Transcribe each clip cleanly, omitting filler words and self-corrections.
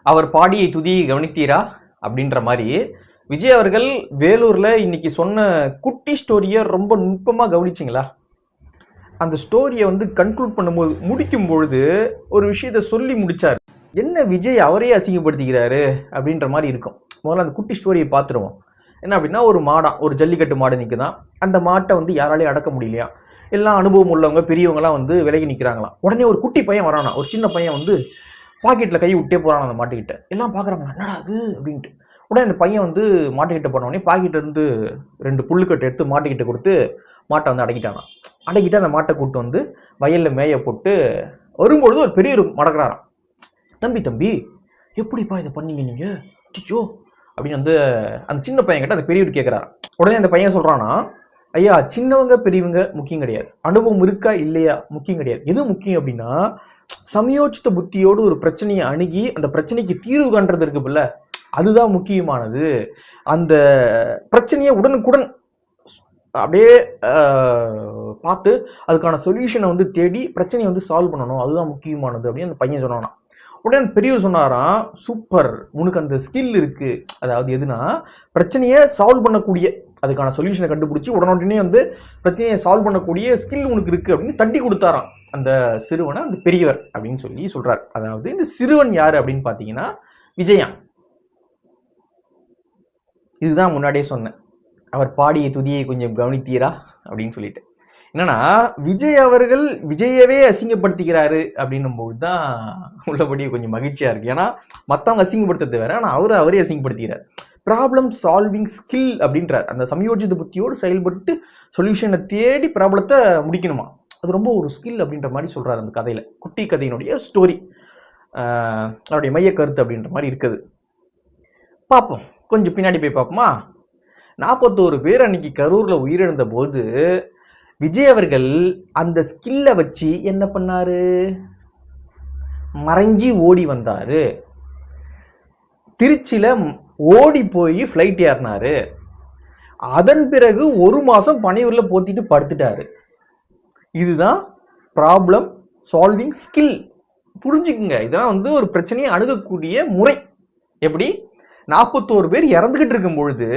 அவர் பாடியை துதியை கவனித்தீரா அப்படின்ற மாதிரி விஜய் அவர்கள் வேலூர்ல இன்னைக்கு சொன்ன குட்டி ஸ்டோரியை ரொம்ப நுட்பமா கவனிச்சிங்களா? அந்த ஸ்டோரியை கன்க்ளூட் பண்ணும்போது முடிக்கும் பொழுது ஒரு விஷயத்த சொல்லி முடிச்சார். என்ன விஜய் அவரையே அசிங்கப்படுத்திக்கிறாரு அப்படின்ற மாதிரி இருக்கும். முதல்ல அந்த குட்டி ஸ்டோரியை பார்த்துருவோம். என்ன அப்படின்னா, ஒரு மாடம், ஒரு ஜல்லிக்கட்டு மாடு நிற்குதான். அந்த மாட்டை யாராலையும் அடக்க முடியலையா. எல்லாம் அனுபவம் உள்ளவங்க பெரியவங்கலாம் விலகி நிற்கிறாங்களாம். உடனே ஒரு குட்டி பையன் வரானா, ஒரு சின்ன பையன் பாக்கெட்ல கை விட்டே போறான் அந்த மாட்டுக்கிட்ட. எல்லாம் பாக்குறாங்க, என்னடா அது அப்படின்ட்டு. உடனே அந்த பையன் மாட்டுக்கிட்ட போனோடனே பாக்கெட்ல இருந்து 2 புல்லுக்கட்டை எடுத்து மாட்டுக்கிட்ட கொடுத்து மாட்டை அடக்கிட்டானா. அடக்கிட்டு அந்த மாட்டை கூப்பிட்டு வயல்ல மேய போட்டு வரும்பொழுது ஒரு பெரியவர் மடக்கிறாராம். தம்பி எப்படிப்பா இதை பண்ணீங்க நீங்க? சிச்சோ அப்படின்னு அந்த சின்ன பையன் கிட்ட அந்த பெரியவர் கேட்கிறாராம். உடனே அந்த பையன் சொல்றானா, ஐயா, சின்னவங்க பெரியவங்க முக்கியம் கிடையாது, அனுபவம் இருக்கா இல்லையா முக்கியம் கிடையாது. எது முக்கியம் அப்படின்னா, சமயோச்சித புத்தியோடு ஒரு பிரச்சனையை அணுகி அந்த பிரச்சனைக்கு தீர்வு காண்றது இருக்குல்ல, அதுதான் முக்கியமானது. அந்த பிரச்சனையை உடனுக்குடன் அப்படியே பார்த்து அதுக்கான சொல்யூஷனை தேடி பிரச்சனையை சால்வ் பண்ணணும், அதுதான் முக்கியமானது அப்படின்னு அந்த பையன் சொன்னானா. உடனே அந்த பெரியவர் சொன்னாராம், சூப்பர், உனக்கு அந்த ஸ்கில் இருக்கு. அதாவது எதுனா, பிரச்சனையை சால்வ் பண்ணக்கூடிய, அதுக்கான சொல்யூஷனை கண்டுபிடிச்சி உடனே பிரச்சனையை சால்வ் பண்ணக்கூடிய ஸ்கில் உனக்கு இருக்கு அப்படின்னு தட்டி கொடுத்தாராம் அந்த சிறுவனை அந்த பெரியவர் அப்படின்னு சொல்றாரு. அதாவது இந்த சிறுவன் யாரு அப்படின்னு பாத்தீங்கன்னா விஜயா. இதுதான் முன்னாடியே சொன்னேன், அவர் பாடிய துதியை கொஞ்சம் கவனித்தீரா அப்படின்னு சொல்லிட்டு. என்னன்னா, விஜய் அவர்கள் விஜயவே அசிங்கப்படுத்திக்கிறாரு அப்படின்னும் போதுதான் உள்ளபடி கொஞ்சம் மகிழ்ச்சியா இருக்கு. ஏன்னா மற்றவங்க அசிங்கப்படுத்துறது வேற, ஆனா அவரே அசிங்கப்படுத்திக்கிறார். ப்ராப்ளம் சால்விங் ஸ்கில் அப்படின்றார். அந்த சமயோஜித புத்தியோடு செயல்பட்டு சொல்யூஷனை தேடி ப்ராப்ளத்தை முடிக்கணுமா, அது ரொம்ப ஒரு ஸ்கில் அப்படின்ற மாதிரி சொல்றாரு அந்த கதையில. குட்டி கதையினுடைய ஸ்டோரி, அவருடைய மைய கருத்து அப்படின்ற மாதிரி இருக்குது. பார்ப்போம், கொஞ்சம் பின்னாடி போய் பார்ப்போமா. 41 பேர் அன்னைக்கு கரூர்ல உயிரிழந்த போது விஜய் அவர்கள் அந்த ஸ்கில்ல வச்சு என்ன பண்ணாரு? மறைஞ்சி ஓடி வந்தாரு. திருச்சியில ஓடி போய் ஃப்ளைட் ஏறினாரு. அதன் பிறகு 1 மாசம் பனையூர்ல போத்திட்டு படுத்துட்டாரு. இதுதான் ப்ராப்ளம் சால்விங் ஸ்கில். புரிஞ்சுக்குங்க, இதெல்லாம் ஒரு பிரச்சனையை அணுகக்கூடிய முறை. எப்படி 41 பேர் இறந்துகிட்டு இருக்கும் பொழுது,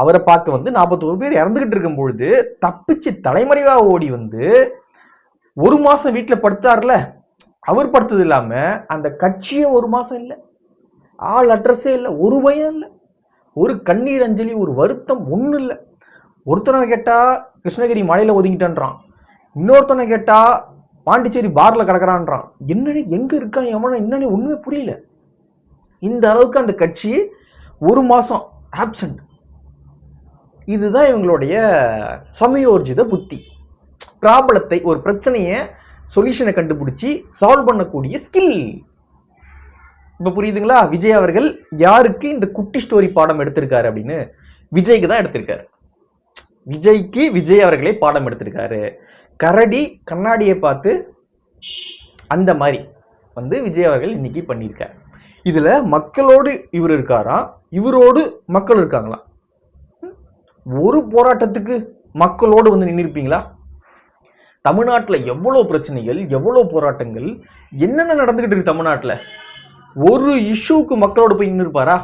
அவரை பார்க்க 41 பேர் இறந்துகிட்டு இருக்கும் பொழுது தப்பிச்சு தலைமறைவா ஓடி 1 மாசம் வீட்டுல படுத்தார்ல, அவர் படுத்தது இல்லாம அந்த கட்சியே 1 மாசம் இல்லை, ஆள் அட்ரஸே இல்லை, ஒரு பயம் இல்லை, ஒரு கண்ணீர் அஞ்சலி, ஒரு வருத்தம் ஒண்ணு இல்லை. ஒருத்தனை கேட்டா கிருஷ்ணகிரி மலையில ஒதுங்கிட்டான்றான், இன்னொருத்தனை கேட்டா பாண்டிச்சேரி பார்ல கிடக்குறான்றான். என்னன்னு எங்க இருக்கான் எவன என்னன்னு ஒண்ணுமே புரியல. இந்த அளவுக்கு அந்த கட்சி 1 மாசம் ஆப்சண்ட். இதுதான் இவங்களுடைய சமயோர்ஜித புத்தி. ப்ராப்ளத்தை, ஒரு பிரச்சனையை சொல்யூஷனை கண்டுபிடிச்சி சால்வ் பண்ணக்கூடிய ஸ்கில். இப்ப புரியுதுங்களா? விஜய் அவர்கள் யாருக்கு இந்த குட்டி ஸ்டோரி பாடம் எடுத்திருக்காரு அப்படின்னு? விஜய்க்கு தான் எடுத்திருக்காரு. விஜய்க்கு விஜய் அவர்களே பாடம் எடுத்திருக்காரு. கரடி கண்ணாடியை பார்த்து அந்த மாதிரி விஜய் அவர்கள் இன்னைக்கு பண்ணியிருக்காரு. இதுல மக்களோடு இவர் இருக்காரா, இவரோடு மக்கள் இருக்காங்களா? ஒரு போராட்டத்துக்கு மக்களோடு நின்றுருப்பீங்களா? தமிழ்நாட்டுல எவ்வளவு பிரச்சனைகள், எவ்வளவு போராட்டங்கள், என்னென்ன நடந்துகிட்டு இருக்கு தமிழ்நாட்டுல. ஒரு இஷ்யூக்கு மக்களோடு போய் நின்று இருப்பாரா?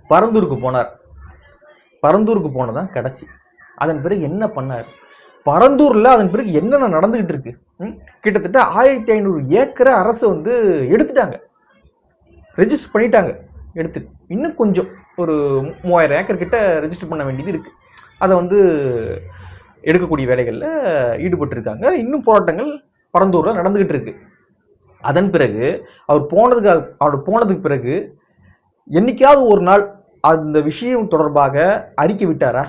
பரந்தூருக்கு போனார். பரந்தூருக்கு போனதான் கடைசி. அதன் பிறகு என்ன பண்ணார்? பரந்தூர்ல அதன் பிறகு என்னென்ன நடந்துகிட்டு இருக்கு? கிட்டத்தட்ட 1500 ஏக்கரை அரசு எடுத்துட்டாங்க, ரெஜிஸ்டர் பண்ணிட்டாங்க. எடுத்து இன்னும் கொஞ்சம் ஒரு 3000 ஏக்கர் கிட்ட ரெஜிஸ்டர் பண்ண வேண்டியது இருக்கு. அதை எடுக்கக்கூடிய வேலைகள்ல ஈடுபட்டு இருக்காங்க. இன்னும் போராட்டங்கள் பரந்தூர்ல நடந்துகிட்டு இருக்கு. அதன் பிறகு அவர் போனதுக்கு பிறகு என்னைக்காவது ஒரு நாள் அந்த விஷயம் தொடர்பாக அறிக்கை விட்டாரா?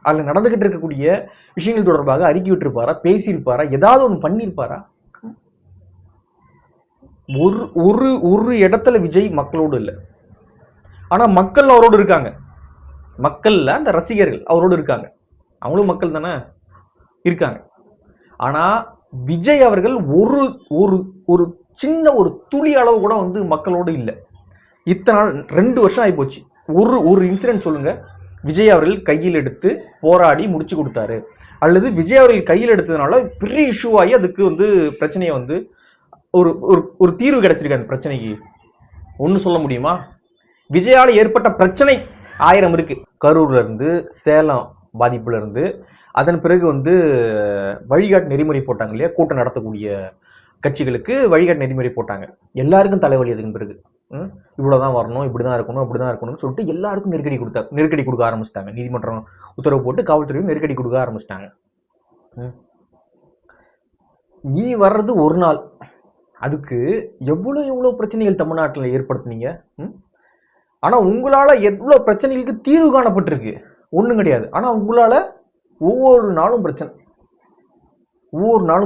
அதுல நடந்துகிட்டு இருக்கக்கூடிய விஷயங்கள் தொடர்பாக அறிக்கை விட்டுருப்பாரா? பேசியிருப்பாரா? ஏதாவது ஒன்று பண்ணியிருப்பாரா? ஒரு இடத்துல விஜய் மக்களோடு இல்லை, ஆனா மக்கள் அவரோடு இருக்காங்க. மக்கள்ல அந்த ரசிகர்கள் அவரோடு இருக்காங்க, அவங்களும் மக்கள் தானே இருக்காங்க. ஆனா விஜய் அவர்கள் ஒரு ஒரு ஒரு சின்ன ஒரு துளி அளவு கூட மக்களோடு இல்லை. இத்தனை நாள் 2 வருஷம் ஆகி போச்சு. ஒரு இன்சிடென்ட் சொல்லுங்க விஜய் அவர்கள் கையில் எடுத்து போராடி முடிச்சு கொடுத்தாரு, அல்லது விஜய் அவர்கள் கையில் எடுத்ததுனால பெரிய இஷ்யூ ஆகி அதுக்கு பிரச்சனையை ஒரு ஒரு தீர்வு கிடைச்சிருக்கு அந்த பிரச்சனைக்கு. ஒன்று சொல்ல முடியுமா? விஜயால ஏற்பட்ட பிரச்சனை 1000 இருக்கு. கரூர்ல இருந்து, சேலம் பாதிப்புல இருந்து, அதன் பிறகு வந்து வழிகாட்டு நெறிமுறை போட்டாங்க இல்லையா, கூட்டம் நடத்தக்கூடிய கட்சிகளுக்கு வழிகாட்டு நெறிமுறை போட்டாங்க. எல்லாருக்கும் தலைவலி. அதுக்கு பிறகு இவ்வளவுதான் வரணும், இப்படிதான் இருக்கணும், அப்படிதான் இருக்கணும்னு சொல்லிட்டு எல்லாருக்கும் நெருக்கடி கொடுக்க ஆரம்பிச்சிட்டாங்க. நீதிமன்றம் உத்தரவு போட்டு காவல்துறையும் நெருக்கடி கொடுக்க ஆரம்பிச்சிட்டாங்க. நீ வர்றது ஒரு நாள், அதுக்கு எவ்வளவு பிரச்சனைகள் தமிழ்நாட்டில் ஏற்படுத்தினீங்க. ஆனா உங்களால எவ்வளவு பிரச்சனைகளுக்கு தீர்வு காணப்பட்டிருக்கு? ஒண்ணும் கிடையாது. ஆனா உங்களால ஒவ்வொரு நாளும்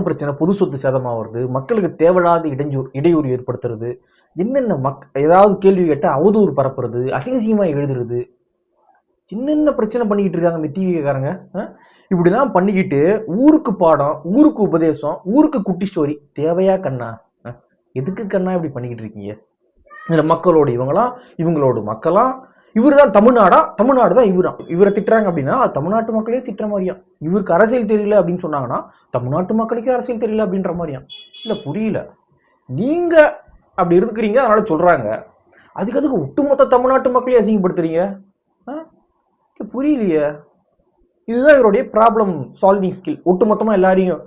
பிரச்சனை. பொது சொத்து சேதமாகிறது, மக்களுக்கு தேவையில்லாத இடையூறு ஏற்படுத்துறது, என்னென்ன ஏதாவது கேள்வி கேட்ட அவதூறு பரப்புறது, அசிங்கசியமா எழுதுறது, என்னென்ன பிரச்சனை பண்ணிக்கிட்டு இருக்காங்க இந்த டிவிக்காரங்க. இப்படிலாம் பண்ணிக்கிட்டு ஊருக்கு பாடம், ஊருக்கு உபதேசம், ஊருக்கு குட்டி ஸ்டோரி. தேவையா கண்ணா? எதுக்கு கண்ணா இப்படி பண்ணிக்கிட்டு இருக்கீங்க? இதுல மக்களோடு இவங்களோட மக்களாம். இவரு தான் தமிழ்நாடு தான் இவரை திட்டுறாங்க அப்படின்னா தமிழ்நாட்டு மக்களே திட்டுற மாதிரியா? இவருக்கு அரசியல் தெரியல அப்படின்னு சொன்னாங்கன்னா தமிழ்நாட்டு மக்களுக்கே அரசியல் தெரியல அப்படின்ற மாதிரியா? இல்ல, புரியல. நீங்க அப்படி இருக்கிறீங்க, அதனால சொல்றாங்க. அதுக்கு ஒட்டுமொத்த தமிழ்நாட்டு மக்களையும் அசிங்கப்படுத்துறீங்க. புரியலையே. இதுதான் இவருடைய ப்ராப்ளம் சால்விங் ஸ்கில். ஒட்டுமொத்தமா எல்லாரையும்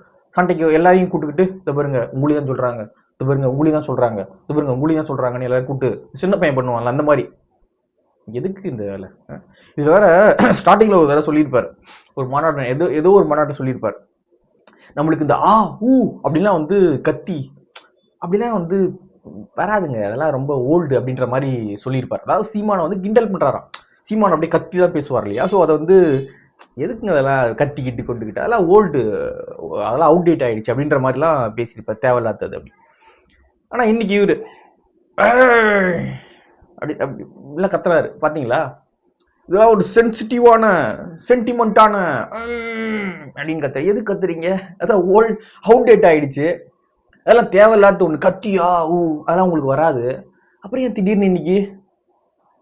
கூட்டுக்கிட்டு, இதை பாருங்க உங்களி தான் சொல்றாங்க, இது பாருங்க உங்களி தான் சொல்றாங்க, இது பாருங்க உங்களி தான் சொல்றாங்கன்னு எல்லாரும் கூட்டு சின்ன பையன் பண்ணுவாங்கல்ல, அந்த மாதிரி. எதுக்கு இந்த வேலை? இது வேற ஸ்டார்டிங்ல ஒரு வேலை சொல்லியிருப்பார். ஒரு மாநாடு, ஏதோ ஒரு மாநாட்டை சொல்லியிருப்பார். நம்மளுக்கு இந்த ஊ அப்படின்லாம் வந்து கத்தி அப்படிலாம் வந்து வராதுங்க, அதெல்லாம் ரொம்ப ஓல்டு அப்படின்ற மாதிரி சொல்லியிருப்பார். அதாவது சீமானை வந்து கிண்டல் பண்றாராம். சீமான் அப்படியே கத்தி தான் பேசுவார் இல்லையா? ஸோ அதை வந்து எதுக்குங்க அதெல்லாம் கத்திக்கிட்டு கொண்டுக்கிட்டு, அதெல்லாம் ஓல்டு, அதெல்லாம் அவுடேட் ஆயிடுச்சு அப்படின்ற மாதிரிலாம் பேசியிருப்பார், தேவையில்லாதது அப்படி. ஆனா இன்னைக்கு இவரு அப்படி இல்லை கத்துறாரு பாத்தீங்களா? இதெல்லாம் ஒரு சென்சிட்டிவான சென்டிமெண்டான அப்படின்னு கத்துற. எது கத்துறீங்க? அதான் ஓல்டு அவுடேட் ஆயிடுச்சு, அதெல்லாம் தேவையில்லாத ஒன்று. கத்தியா அதெல்லாம் உங்களுக்கு வராது. அப்புறம் ஏன் திடீர்னு இன்னைக்கு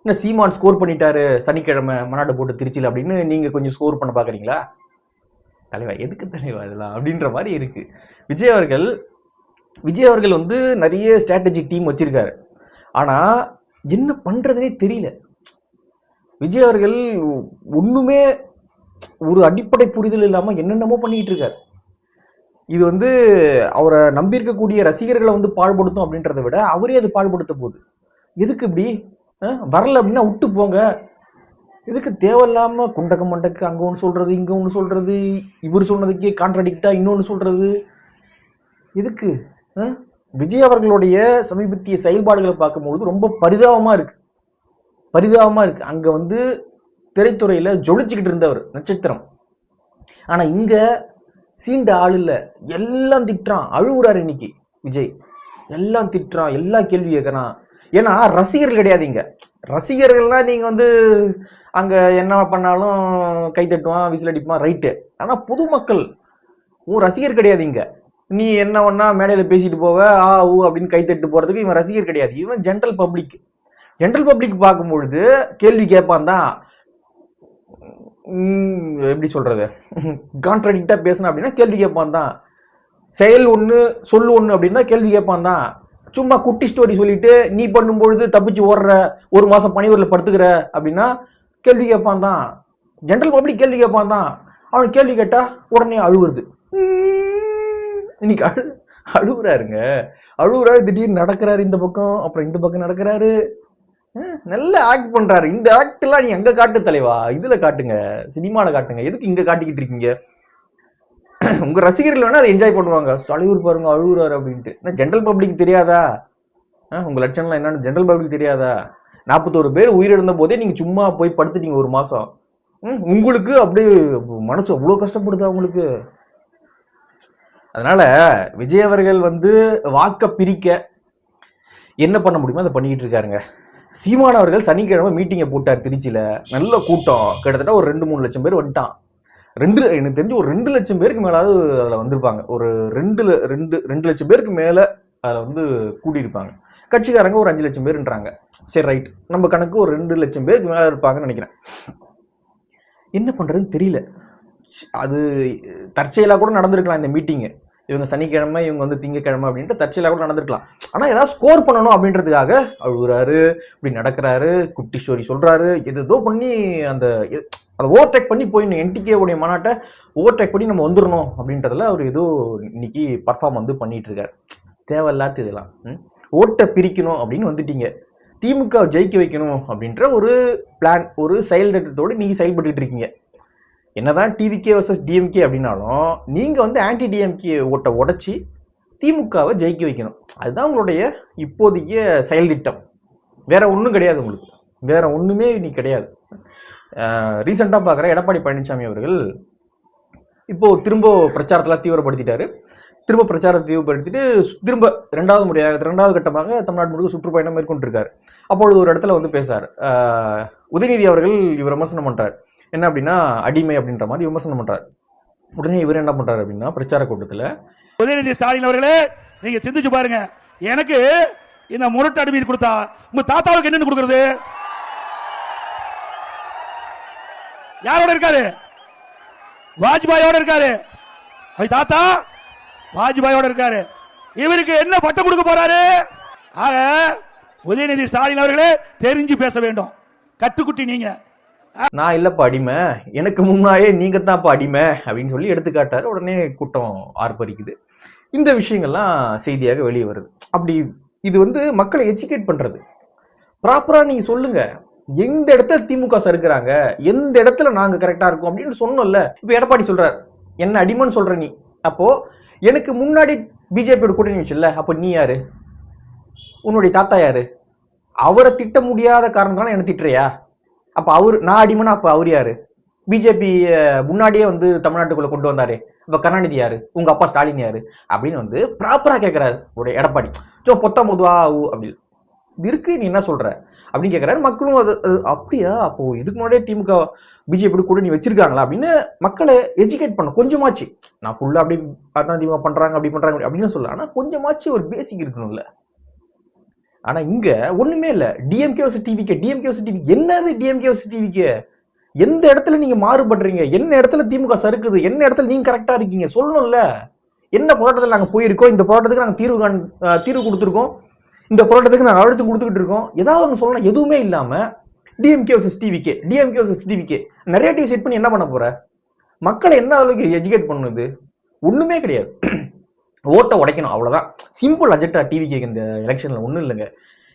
என்ன சீமான் ஸ்கோர் பண்ணிட்டாரு சனிக்கிழமை மாநாடு போட்டு திருச்சியில் அப்படின்னு நீங்க கொஞ்சம் ஸ்கோர் பண்ண பாக்குறீங்களா? தலைவா எதுக்கு தலைவா இதெல்லாம் அப்படின்ற மாதிரி இருக்கு. விஜய் அவர்கள் வந்து நிறைய ஸ்ட்ராட்டஜிக் டீம் வச்சிருக்காரு. ஆனா என்ன பண்றதுனே தெரியல. விஜய் அவர்கள் ஒண்ணுமே ஒரு அடிப்படை புரிதல் இல்லாம என்னென்னமோ பண்ணிட்டு இருக்காரு. இது வந்து அவரை நம்பி இருக்கக்கூடிய ரசிகர்களை வந்து பாழ்படுத்தும் அப்படின்றத விட அவரே அது பாழ்படுத்த போகுது. எதுக்கு இப்படி? வரல அப்படின்னா விட்டு போங்க. இதுக்கு தேவையில்லாம குண்டக்க மண்டக்கு அங்க ஒன்று சொல்றது, இங்க ஒன்று சொல்றது, இவர் சொன்னதுக்கே கான்ட்ராடிக்டா இன்னொன்னு சொல்றது. எதுக்கு? விஜய் அவர்களுடைய சமீபத்திய செயல்பாடுகளை பார்க்கும்போது ரொம்ப பரிதாபமா இருக்கு. அங்க வந்து திரைத்துறையில ஜொலிச்சுக்கிட்டு இருந்தவர் நட்சத்திரம். ஆனா இங்க சீண்ட ஆள் இல்ல, எல்லாம் திட்டுறான், அழுகுறாரு இன்னைக்கு விஜய். எல்லாம் திட்டுறான், எல்லாம் கேள்வி கேட்கறான். ஏன்னா ரசிகர்கள் கிடையாது இங்க. ரசிகர்கள்லாம் நீங்க வந்து அங்க என்ன பண்ணாலும் கை தட்டுவான், விசில் அடிப்பான், ரைட்டு. ஆனா பொதுமக்கள் உன் ரசிகர் கிடையாது இங்க. நீ என்ன ஒன்னா மேடையில பேசிட்டு போவ அப்படின்னு கை தட்டு போறதுக்கு இவன் ரசிகர் கிடையாது. இவன் ஜென்ரல் பப்ளிக் பார்க்கும்பொழுது கேள்வி கேட்பான் தான். எப்படி சொல்றது, கான்ட்ராடிக்டா பேசணும் அப்படின்னா கேள்வி கேட்பான் தான். செயல் ஒண்ணு சொல்லு ஒண்ணு அப்படின்னா கேள்வி கேட்பான் தான். சும்மா குட்டி ஸ்டோரி சொல்லிட்டு நீ பண்ணும்பொழுது தப்பிச்சு ஓடுற, ஒரு மாசம் பணியூர்ல படுத்துக்கிற அப்படின்னா கேள்வி கேட்பான் தான். ஜென்ரல் பப்ளிக் கேள்வி கேட்பான் தான். அவன் கேள்வி கேட்டா உடனே அழுவுறது. இன்னைக்கு அழுகுறாருங்க. திடீர்னு நடக்கிறாரு இந்த பக்கம், அப்புறம் இந்த பக்கம் நடக்கிறாரு. நல்ல ஆக்ட் பண்றாரு. இந்த ஆக்ட் எல்லாம் நீ அங்க காட்டு தலைவா, இதுல காட்டுங்க, சினிமால காட்டுங்க. எதுக்கு இங்க காட்டிக்கிட்டு இருக்கீங்க? உங்க ரசிகர்கள் வேணா அதை என்ஜாய் பண்ணுவாங்க. தலைவர் பாருங்க அழுகுறாரு அப்படின்ட்டு. ஜென்ரல் பப்ளிக் தெரியாதா? உங்க லட்சணம்லாம் என்னன்னு ஜென்ரல் பப்ளிக் தெரியாதா? 41 பேர் உயிரிழந்த போதே நீங்க சும்மா போய் படுத்துட்டீங்க ஒரு மாசம். உங்களுக்கு அப்படியே மனசு அவ்வளவு கஷ்டப்படுதா உங்களுக்கு? அதனால விஜய் அவர்கள் வந்து வாக்க பிரிக்க என்ன பண்ண முடியுமோ அதை பண்ணிக்கிட்டு இருக்காருங்க. சீமான் அவர்கள் சனிக்கிழமை மீட்டிங்கை போட்டார் திருச்சியில. நல்ல கூட்டம், கிட்டத்தட்ட ஒரு 2-3 லட்சம் பேர் வந்துட்டான். எனக்கு தெரிஞ்சு ஒரு 2 லட்சம் பேருக்கு மேலாவது அதுல வந்திருப்பாங்க. ஒரு 2 லட்சம் பேருக்கு மேல அதுல வந்து கூட்டியிருப்பாங்க. கட்சிக்காரங்க ஒரு 5 லட்சம் பேருன்றாங்க. சரி ரைட், நம்ம கணக்கு ஒரு 2 லட்சம் பேருக்கு மேல இருப்பாங்கன்னு நினைக்கிறேன். என்ன பண்றதுன்னு தெரியல. அது தற்செயலா கூட நடந்திருக்கலாம் இந்த மீட்டிங்கு. இவங்க சனிக்கிழமை இவங்க வந்து திங்கக்கிழமை அப்படின்ட்டு தற்செயலாக கூட நடந்திருக்கலாம். ஆனா ஏதாவது ஸ்கோர் பண்ணணும் அப்படின்றதுக்காக அழுகுறாரு, இப்படி நடக்கிறாரு, குட்டி ஸ்டோரி சொல்றாரு, எதோ பண்ணி அந்த அதை ஓவர்டேக் பண்ணி போயிடணும், என்டிகே உடைய மாநாட்டை ஓவர்டேக் பண்ணி நம்ம வந்துடணும் அப்படின்றதுல அவர் ஏதோ இன்னைக்கு பர்ஃபார்ம் வந்து பண்ணிட்டு இருக்காரு. தேவையில்லாத இதெல்லாம் ஓட்டை பிரிக்கணும் அப்படின்னு வந்துட்டீங்க, திமுக ஜெயிக்க வைக்கணும் அப்படின்ற ஒரு பிளான், ஒரு செயல் திட்டத்தோடு நீங்க செயல்பட்டு இருக்கீங்க. என்னதான் டிவிகே வர்சஸ் டிஎம்கே அப்படின்னாலும் நீங்க வந்து ஆன்டி டிஎம்கே ஓட்டை உடைச்சி திமுகவை ஜெயிக்க வைக்கணும். அதுதான் உங்களுடைய இப்போதைய செயல் திட்டம். வேற ஒன்றும் கிடையாது, உங்களுக்கு வேற ஒண்ணுமே நீ கிடையாது. ரீசெண்டாக பார்க்குற எடப்பாடி பழனிசாமி அவர்கள் இப்போ திரும்ப பிரச்சாரத்தெல்லாம் தீவிரப்படுத்திட்டாரு. திரும்ப பிரச்சாரத்தை தீவிரப்படுத்திட்டு திரும்ப ரெண்டாவது கட்டமாக தமிழ்நாடு முழுக்க சுற்றுப்பயணம் மேற்கொண்டிருக்காரு. அப்பொழுது ஒரு இடத்துல வந்து பேசுறாரு. உதயநிதி அவர்கள் இவர் விமர்சனம் பண்றாரு, என்ன அப்படின்னா அடிமை அப்படின்ற மாதிரி விமர்சனம் பண்றாரு. உடனே இவர் என்ன பண்றாரு அப்படின்னா பிரச்சார கூட்டத்தில், உதயநிதி ஸ்டாலின் அவர்களே நீங்க சிந்திச்சு பாருங்க, எனக்கு இந்த முரட்டு அடிமை கொடுத்தா உங்க தாத்தாவுக்கு என்னன்னு கொடுக்கறது? யாரோட இருக்காரு? வாஜ்பாயோட இருக்காரு. தாத்தா வாஜ்பாயோட இருக்காரு. இவருக்கு என்ன பட்டம் கொடுக்க போறாரு? ஆக உதயநிதி ஸ்டாலின் அவர்களே தெரிஞ்சு பேச வேண்டும். கட்டுக்குட்டி நீங்க. நான் இல்லப்பா அடிமை, எனக்கு முன்னாயே நீங்க தான் அடிமை அப்படின்னு சொல்லி எடுத்துக்காட்டாரு. உடனே கூட்டம் ஆர்ப்பரிக்குது. இந்த விஷயங்கள்லாம் செய்தியாக வெளியே வருது. அப்படி இது வந்து மக்களை எஜுகேட் பண்றது. ப்ராப்பரா நீங்க சொல்லுங்க, எந்த இடத்துல திமுக சறுக்குறாங்க, எந்த இடத்துல நாங்க கரெக்டா இருக்கோம் அப்படின்னு சொன்னோம்ல. இப்ப எடப்பாடி சொல்றாரு என்ன அடிமைன்னு சொல்ற நீ, அப்போ எனக்கு முன்னாடி பிஜேபியோட கூட்டணி வச்சுல்ல, அப்ப நீ யாரு? உன்னுடைய தாத்தா யாரு? அவரை திட்ட முடியாத காரணத்தால என்ன திட்டுறியா? அப்ப அவரு நான் அடிமைனா அப்ப அவர் யாரு? பிஜேபி முன்னாடியே வந்து தமிழ்நாட்டுக்குள்ள கொண்டு வந்தாரு, இப்ப கருணாநிதி யாரு? உங்க அப்பா ஸ்டாலின் யாரு? அப்படின்னு வந்து ப்ராப்பரா கேட்கிறாரு உடைய எடப்பாடி. சோ பொத்தா அப்படி இது இருக்கு, நீ என்ன சொல்ற அப்படின்னு கேட்கிறாரு. மக்களும் அது அப்படியா, அப்போ இதுக்கு முன்னாடியே திமுக பிஜேபி கூட நீ வச்சிருக்காங்களா அப்படின்னு மக்களை எஜுகேட் பண்ண கொஞ்சமாச்சு. நான் ஃபுல்லா அப்படி பார்த்தா திமுக பண்றாங்க அப்படி பண்றாங்க அப்படின்னு சொல்ல, ஆனா கொஞ்சமாச்சு ஒரு பேசிக் இருக்கணும்ல. ஆனா இங்க ஒண்ணுமே இல்ல. DMK versus TVK, DMK versus TVK. என்னது டிஎம்கே வர்சஸ் டிவிகே? எந்த இடத்துல நீங்க மாறுபடுறீங்க? என்ன இடத்துல திமுக சறுக்குது? என்ன இடத்துல நீங்க கரெக்டா இருக்கீங்க சொல்லணும்ல. என்ன போராட்டத்தில் நாங்க போயிருக்கோம், இந்த போராட்டத்துக்கு நாங்க தீர்வு கொடுத்துருக்கோம், இந்த போராட்டத்துக்கு நாங்கள் அழுத்தம் கொடுத்துக்கிட்டு இருக்கோம், ஏதாவது ஒன்று சொல்லணும். எதுவுமே இல்லாம DMK versus TVK, DMK versus TVK narrative set பண்ணி என்ன பண்ண போற? மக்களை என்ன அளவுக்கு எஜுகேட் பண்ணுது? ஒண்ணுமே கிடையாது. ஓட்டை உடைக்கணும், அவ்வளவுதான். சிம்பிள் அஜெண்டா டிவிகே இந்த எலெக்ஷன்ல ஒண்ணும் இல்லைங்க.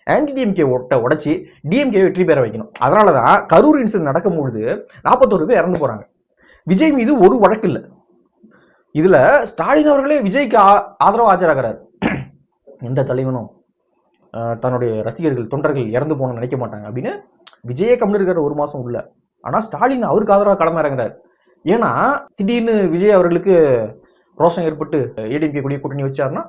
ஆன்டி டிஎம்கே ஓட்டை உடைச்சி டிஎம்கே வெற்றி பெற வைக்கணும். அதனாலதான் கரூர் இன்சிடென்ட் நடக்கும்பொழுது 41 பேர் இறந்து போறாங்க. விஜய் மீது ஒரு வழக்கு இல்லை. இதுல ஸ்டாலின் அவர்களே விஜய்க்கு ஆதரவு ஆஜராகிறார். எந்த தலைவனும் தன்னுடைய ரசிகர்கள் தொண்டர்கள் இறந்து போகணும்னு நினைக்க மாட்டாங்க அப்படின்னு விஜயே கம்மில் இருக்கிற ஒரு மாசம் உள்ள. ஆனா ஸ்டாலின் அவருக்கு ஆதரவாக களம் இறங்குறாரு. ஏன்னா திடீர்னு விஜய் அவர்களுக்கு ரோஷம் ஏற்பட்டு ஏடிஎம்கே கூடிய கூட்டணி வச்சாருன்னா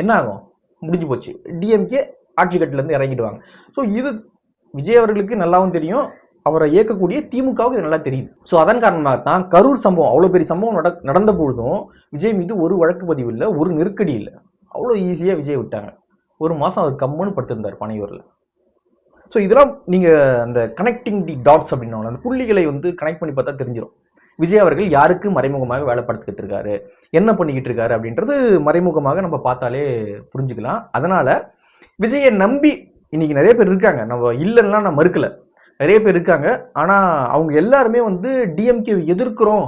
என்ன ஆகும்? முடிஞ்சு போச்சு, டிஎம்கே ஆட்சி கட்டில இருந்து இறங்கிடுவாங்க. ஸோ இது விஜய் அவர்களுக்கு நல்லாவும் தெரியும், அவரை இயக்கக்கூடிய திமுகவுக்கு இது நல்லா தெரியும். ஸோ அதன் காரணமாக தான் கரூர் சம்பவம், அவ்வளோ பெரிய சம்பவம் நடந்த பொழுதும் விஜய் மீது ஒரு வழக்கு பதிவு இல்லை, ஒரு நெருக்கடி இல்லை. அவ்வளோ ஈஸியாக விஜய் விட்டாங்க. ஒரு மாதம் அவர் கம்முன்னு படுத்திருந்தார் பனையூரில். ஸோ இதெல்லாம் நீங்கள் அந்த கனெக்டிங் தி டாட்ஸ் அப்படின்னா அந்த புள்ளிகளை வந்து கனெக்ட் பண்ணி பார்த்தா தெரிஞ்சிடும். விஜய் அவர்கள் யாருக்கு மறைமுகமாக வேலை படுத்திக்கிட்டு இருக்காரு, என்ன பண்ணிக்கிட்டு இருக்காரு அப்படின்றது மறைமுகமாக நம்ம பார்த்தாலே புரிஞ்சுக்கலாம். அதனால விஜயை நம்பி இன்னைக்கு நிறைய பேர் இருக்காங்க. நம்ம இல்லைன்னா நான் மறுக்கல, நிறைய பேர் இருக்காங்க. ஆனா அவங்க எல்லாருமே வந்து டிஎம்கே எதிர்க்கிறோம்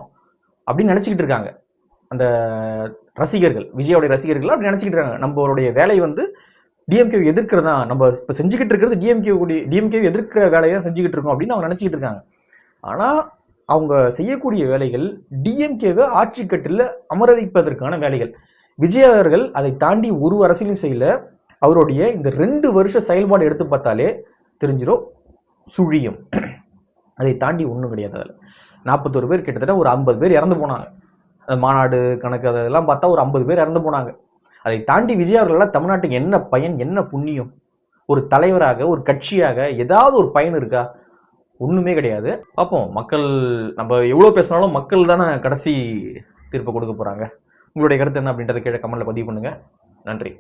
அப்படின்னு நினைச்சுக்கிட்டு இருக்காங்க. அந்த ரசிகர்கள், விஜயோடைய ரசிகர்கள் அப்படி நினைச்சுக்கிட்டு இருக்காங்க. நம்மளுடைய வேலை வந்து டிஎம்கே எதிர்க்கிறதா, நம்ம இப்ப செஞ்சுக்கிட்டு இருக்கிறது டிஎம்கே எதிர்க்கிற வேலையை செஞ்சுக்கிட்டு இருக்கோம் அப்படின்னு அவங்க நினைச்சுக்கிட்டு இருக்காங்க. ஆனா அவங்க செய்யக்கூடிய வேலைகள் டிஎம்கேவை ஆட்சி கட்டில அமர வைப்பதற்கான வேலைகள். விஜய் அவர்கள் அதை தாண்டி ஒரு அரசியலும் செய்யல. அவருடைய இந்த 2 வருஷ செயல்பாடு எடுத்து பார்த்தாலே தெரிஞ்சிடும், சுழியம். அதை தாண்டி ஒன்றும் கிடையாது. அதில் 41 பேர், கிட்டத்தட்ட ஒரு 50 பேர் இறந்து போனாங்க. மாநாடு கணக்கு அதெல்லாம் பார்த்தா ஒரு 50 பேர் இறந்து போனாங்க. அதை தாண்டி விஜய் அவர்களால் தமிழ்நாட்டுக்கு என்ன பயன், என்ன புண்ணியம்? ஒரு தலைவராக, ஒரு கட்சியாக ஏதாவது ஒரு பயன் இருக்கா? ஒண்ணுமே கிடையாது. பார்ப்போம், மக்கள் நம்ம எவ்வளவு பேசினாலும் மக்கள் தானே கடைசி தீர்ப்பு கொடுக்க போறாங்க. உங்களுடைய கருத்து என்ன அப்படின்றத கீழே கமெண்ட்ல பதிவு பண்ணுங்க. நன்றி.